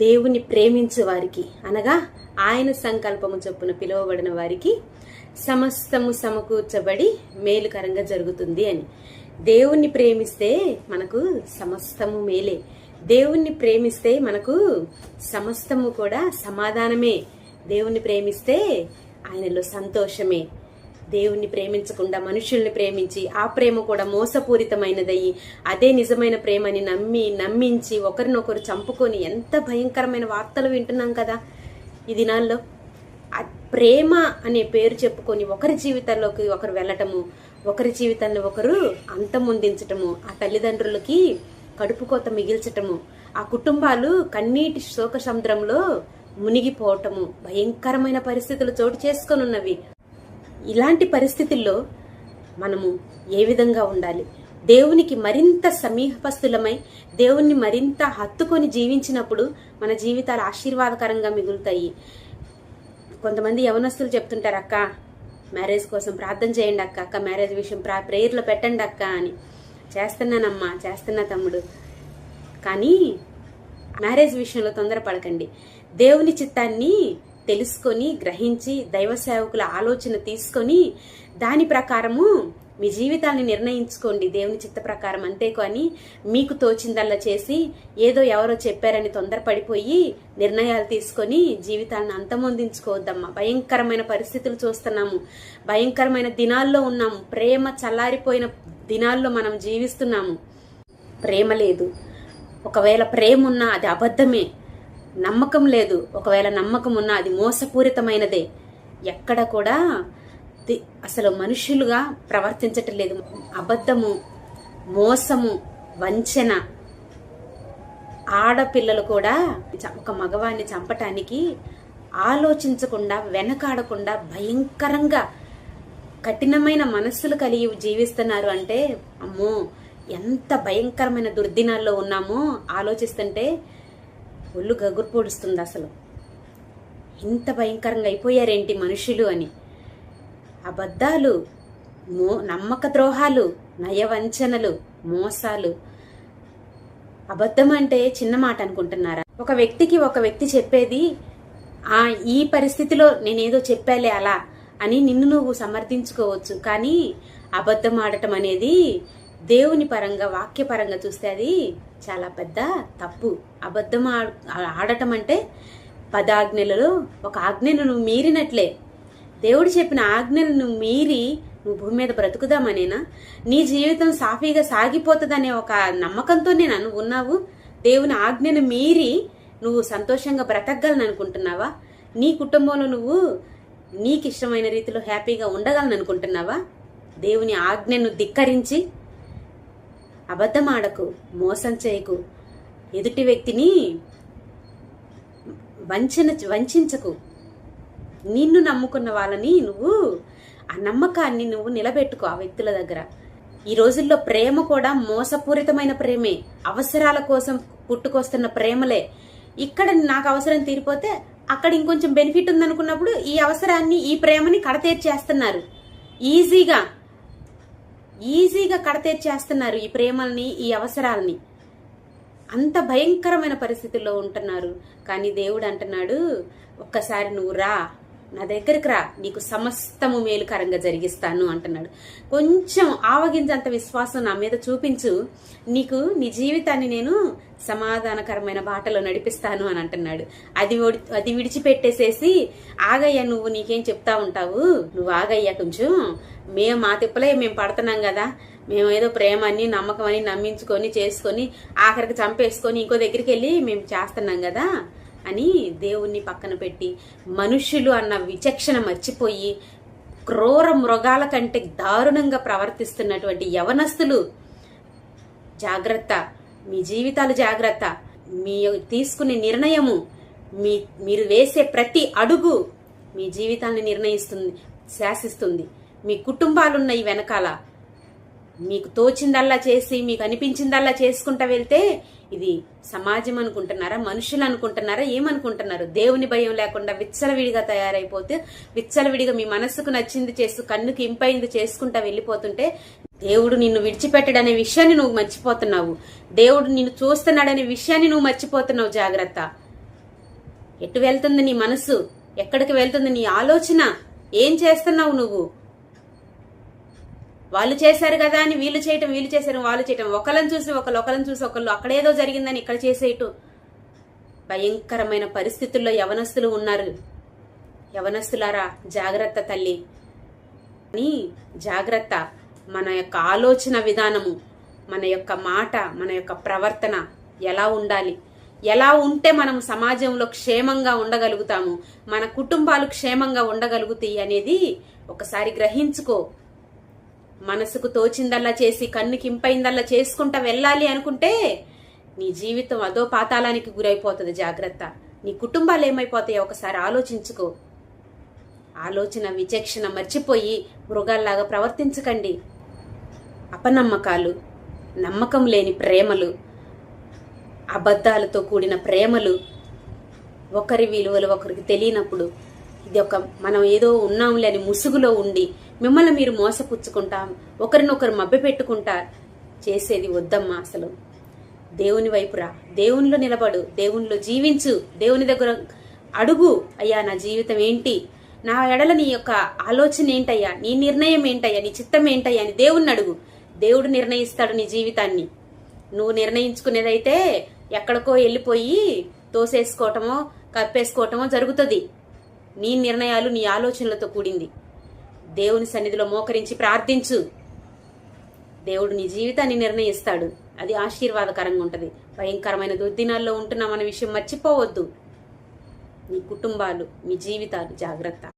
దేవుని ప్రేమించు వారికి అనగా ఆయన సంకల్పము చొప్పున పిలువబడిన వారికి సమస్తము సమకూర్చబడి మేలుకరంగా జరుగుతుంది అని. దేవుణ్ణి ప్రేమిస్తే మనకు సమస్తము మేలే. దేవుణ్ణి ప్రేమిస్తే మనకు సమస్తము కూడా సమాధానమే. దేవుణ్ణి ప్రేమిస్తే ఆయనలో సంతోషమే. దేవుణ్ణి ప్రేమించకుండా మనుషుల్ని ప్రేమించి ఆ ప్రేమ కూడా మోసపూరితమైనదయ్యి అదే నిజమైన ప్రేమని నమ్మించి ఒకరినొకరు చంపుకొని ఎంత భయంకరమైన వార్తలు వింటున్నాం కదా ఈ దినాల్లో. ప్రేమ అనే పేరు చెప్పుకొని ఒకరి జీవితాల్లోకి ఒకరు వెళ్ళటము, ఒకరి జీవితాన్ని ఒకరు అంతమొందించటము, ఆ తల్లిదండ్రులకి కడుపుకోత మిగిల్చటము, ఆ కుటుంబాలు కన్నీటి శోక సముద్రంలో మునిగిపోవటము, భయంకరమైన పరిస్థితులు చోటు చేసుకొని ఉన్నవి. ఇలాంటి పరిస్థితుల్లో మనము ఏ విధంగా ఉండాలి? దేవునికి మరింత సమీపస్తులమై దేవుణ్ణి మరింత హత్తుకొని జీవించినప్పుడు మన జీవితాలు ఆశీర్వాదకరంగా మిగులుతాయి. కొంతమంది యవనస్తులు చెప్తుంటారు, అక్క మ్యారేజ్ కోసం ప్రార్థన చేయండి అక్క మ్యారేజ్ విషయం ప్రేయర్లో పెట్టండి అక్క అని. చేస్తున్నానమ్మా, చేస్తున్నా తమ్ముడు. కానీ మ్యారేజ్ విషయంలో తొందరపడకండి. దేవుని చిత్తాన్ని తెలుసుకొని గ్రహించి దైవ సేవకుల ఆలోచన తీసుకొని దాని ప్రకారము మీ జీవితాన్ని నిర్ణయించుకోండి, దేవుని చిత్త ప్రకారం. అంతేకాని మీకు తోచిందల్లా చేసి ఏదో ఎవరో చెప్పారని తొందరపడిపోయి నిర్ణయాలు తీసుకొని జీవితాలను అంతమొందించుకోవద్దమ్మా. భయంకరమైన పరిస్థితులు చూస్తున్నాము, భయంకరమైన దినాల్లో ఉన్నాము, ప్రేమ చల్లారిపోయిన దినాల్లో మనం జీవిస్తున్నాము. ప్రేమ లేదు. ఒకవేళ ప్రేమ ఉన్నా అది అబద్ధమే. నమ్మకం లేదు. ఒకవేళ నమ్మకం ఉన్నా అది మోసపూరితమైనదే. ఎక్కడ కూడా అసలు మనుషులుగా ప్రవర్తించటం లేదు. అబద్ధము, మోసము, వంచన. ఆడపిల్లలు కూడా ఒక మగవాడిని చంపటానికి ఆలోచించకుండా వెనకాడకుండా భయంకరంగా కఠినమైన మనస్సులు కలిగి జీవిస్తున్నారు. అంటే అమ్మో ఎంత భయంకరమైన దుర్దినాల్లో ఉన్నామో ఆలోచిస్తుంటే ఒళ్ళు గగురు పొడుస్తుంది. అసలు ఇంత భయంకరంగా అయిపోయారేంటి మనుషులు అని. అబద్ధాలు, నమ్మక ద్రోహాలు, నయవంచనలు, మోసాలు. అబద్ధం అంటే చిన్న మాట అనుకుంటున్నారా? ఒక వ్యక్తి చెప్పేది ఈ పరిస్థితిలో నేనేదో చెప్పాలే అలా అని నిన్ను నువ్వు సమర్థించుకోవచ్చు. కానీ అబద్ధం ఆడటం అనేది దేవుని పరంగా వాక్యపరంగా చూస్తే అది చాలా పెద్ద తప్పు. అబద్ధం ఆడటం అంటే 10 ఆజ్ఞలలో ఒక ఆజ్ఞను నువ్వు మీరినట్లే. దేవుడు చెప్పిన ఆజ్ఞను నువ్వు మీరి నువ్వు భూమి మీద బ్రతుకుదామనేనా? నీ జీవితం సాఫీగా సాగిపోతుందనే ఒక నమ్మకంతోనే నువ్వు ఉన్నావు. దేవుని ఆజ్ఞను మీరి నువ్వు సంతోషంగా బ్రతకగలను అనుకుంటున్నావా? నీ కుటుంబంలో నువ్వు నీకు ఇష్టమైన రీతిలో హ్యాపీగా ఉండగలను అనుకుంటున్నావా? దేవుని ఆజ్ఞను ధిక్కరించి అబద్ధం ఆడకు, మోసం చేయకు, ఎదుటి వ్యక్తిని వంచకు. నిన్ను నమ్ముకున్న వాళ్ళని నువ్వు ఆ నమ్మకాన్ని నువ్వు నిలబెట్టుకో ఆ వ్యక్తుల దగ్గర. ఈ రోజుల్లో ప్రేమ కూడా మోసపూరితమైన ప్రేమే. అవసరాల కోసం పుట్టుకొస్తున్న ప్రేమలే. ఇక్కడ నాకు అవసరం తీరిపోతే అక్కడ ఇంకొంచెం బెనిఫిట్ ఉందనుకున్నప్పుడు ఈ అవసరాన్ని, ఈ ప్రేమని కడతీర్చేస్తున్నారు. ఈజీగా కడతీర్చేస్తున్నారు ఈ ప్రేమల్ని, ఈ అవసరాలని. అంత భయంకరమైన పరిస్థితుల్లో ఉంటున్నారు. కానీ దేవుడు అంటున్నాడు, ఒక్కసారి నువ్వు రా, నా దగ్గరికి రా, నీకు సమస్తము మేలుకరంగా జరిగిస్తాను అంటున్నాడు. కొంచెం ఆవగింజంత విశ్వాసం నా మీద చూపించు, నీకు నీ జీవితాన్ని నేను సమాధానకరమైన బాటలో నడిపిస్తాను అని అంటున్నాడు. అది విడిచిపెట్టేసేసి ఆగయ్యా నువ్వు నీకేం చెప్తా ఉంటావు, నువ్వు ఆగయ్యా కొంచెం, మేము మా తిప్పలే మేము పడుతున్నాం కదా, మేము ఏదో ప్రేమ అని నమ్మకం అని నమ్మించుకొని చేసుకొని ఆఖరికి చంపేసుకొని ఇంకో దగ్గరికి వెళ్ళి మేము చేస్తున్నాం కదా అని దేవుణ్ణి పక్కన పెట్టి మనుషులు అన్న విచక్షణ మర్చిపోయి క్రూర మృగాల కంటే దారుణంగా ప్రవర్తిస్తున్నటువంటి యవనస్తులు జాగ్రత్త. మీ జీవితాలు జాగ్రత్త. మీ తీసుకునే నిర్ణయము, మీరు వేసే ప్రతి అడుగు మీ జీవితాన్ని నిర్ణయిస్తుంది, శాసిస్తుంది. మీ కుటుంబాలున్నాయి వెనకాల. మీకు తోచిందల్లా చేసి మీకు అనిపించిందల్లా చేసుకుంటా వెళ్తే ఇది సమాజం అనుకుంటున్నారా, మనుషులు అనుకుంటున్నారా, ఏమనుకుంటున్నారు? దేవుని భయం లేకుండా విచ్చలవిడిగా తయారైపోతే, విచ్చలవిడిగా మీ మనస్సుకు నచ్చింది చేస్తూ కన్నుకి ఇంపైంది చేసుకుంటా వెళ్ళిపోతుంటే దేవుడు నిన్ను విడిచిపెట్టడనే విషయాన్ని నువ్వు మర్చిపోతున్నావు. దేవుడు నిన్ను చూస్తున్నాడనే విషయాన్ని నువ్వు మర్చిపోతున్నావు. జాగ్రత్త. ఎటు వెళ్తుంది నీ మనసు? ఎక్కడికి వెళ్తుంది నీ ఆలోచన? ఏం చేస్తున్నావు నువ్వు? వాళ్ళు చేశారు కదా అని వీళ్ళు చేయటం, వీళ్ళు చేశారు వాళ్ళు చేయటం, ఒకళ్ళని చూసి ఒకళ్ళు అక్కడేదో జరిగిందని ఇక్కడ చేసేయటం. భయంకరమైన పరిస్థితుల్లో యవనస్తులు ఉన్నారు. యవనస్తులారా జాగ్రత్త తల్లి అని జాగ్రత్త. మన యొక్క ఆలోచన విధానము, మన యొక్క మాట, మన యొక్క ప్రవర్తన ఎలా ఉండాలి, ఎలా ఉంటే మనం సమాజంలో క్షేమంగా ఉండగలుగుతాము, మన కుటుంబాలు క్షేమంగా ఉండగలుగుతాయి అనేది ఒకసారి గ్రహించుకో. మనసుకు తోచిందల్లా చేసి కన్నుకి ఇంపైందల్లా చేసుకుంటా వెళ్ళాలి అనుకుంటే నీ జీవితం అదో పాతాళానికి గురైపోతుంది. జాగ్రత్త. నీ కుటుంబాలు ఏమైపోతాయో ఒకసారి ఆలోచించుకో. ఆలోచన విచక్షణ మర్చిపోయి మృగాల్లాగా ప్రవర్తించకండి. అపనమ్మకాలు, నమ్మకం లేని ప్రేమలు, అబద్ధాలతో కూడిన ప్రేమలు, ఒకరి విలువలు ఒకరికి తెలియనప్పుడు ఇది ఒక మనం ఏదో ఉన్నాంలే అని ముసుగులో ఉండి మిమ్మల్ని మీరు మోసపుచ్చుకుంటాం, ఒకరినొకరు మభ్యపెట్టుకుంటా చేసేది వద్దమ్మా. అసలు దేవుని వైపురా, దేవునిలో నిలబడు, దేవునిలో జీవించు, దేవుని దగ్గర అడుగు. అయ్యా నా జీవితం ఏంటి, నా ఎడల నీ యొక్క ఆలోచన ఏంటయ్యా, నీ నిర్ణయం ఏంటయ్యా, నీ చిత్తం ఏంటయ్యా అని దేవుణ్ణి అడుగు. దేవుడు నిర్ణయిస్తాడు నీ జీవితాన్ని. నువ్వు నిర్ణయించుకునేదైతే ఎక్కడికో వెళ్ళిపోయి తోసేసుకోవటమో కప్పేసుకోవటమో జరుగుతుంది. నీ నిర్ణయాలు నీ ఆలోచనలతో కూడింది. దేవుని సన్నిధిలో మోకరించి ప్రార్థించు. దేవుడు నీ జీవితాన్ని నిర్ణయిస్తాడు. అది ఆశీర్వాదకరంగా ఉంటుంది. భయంకరమైన దుర్దినాల్లో ఉంటున్నామన్న విషయం మర్చిపోవద్దు. మీ కుటుంబాలు, మీ జీవితాలు జాగ్రత్త.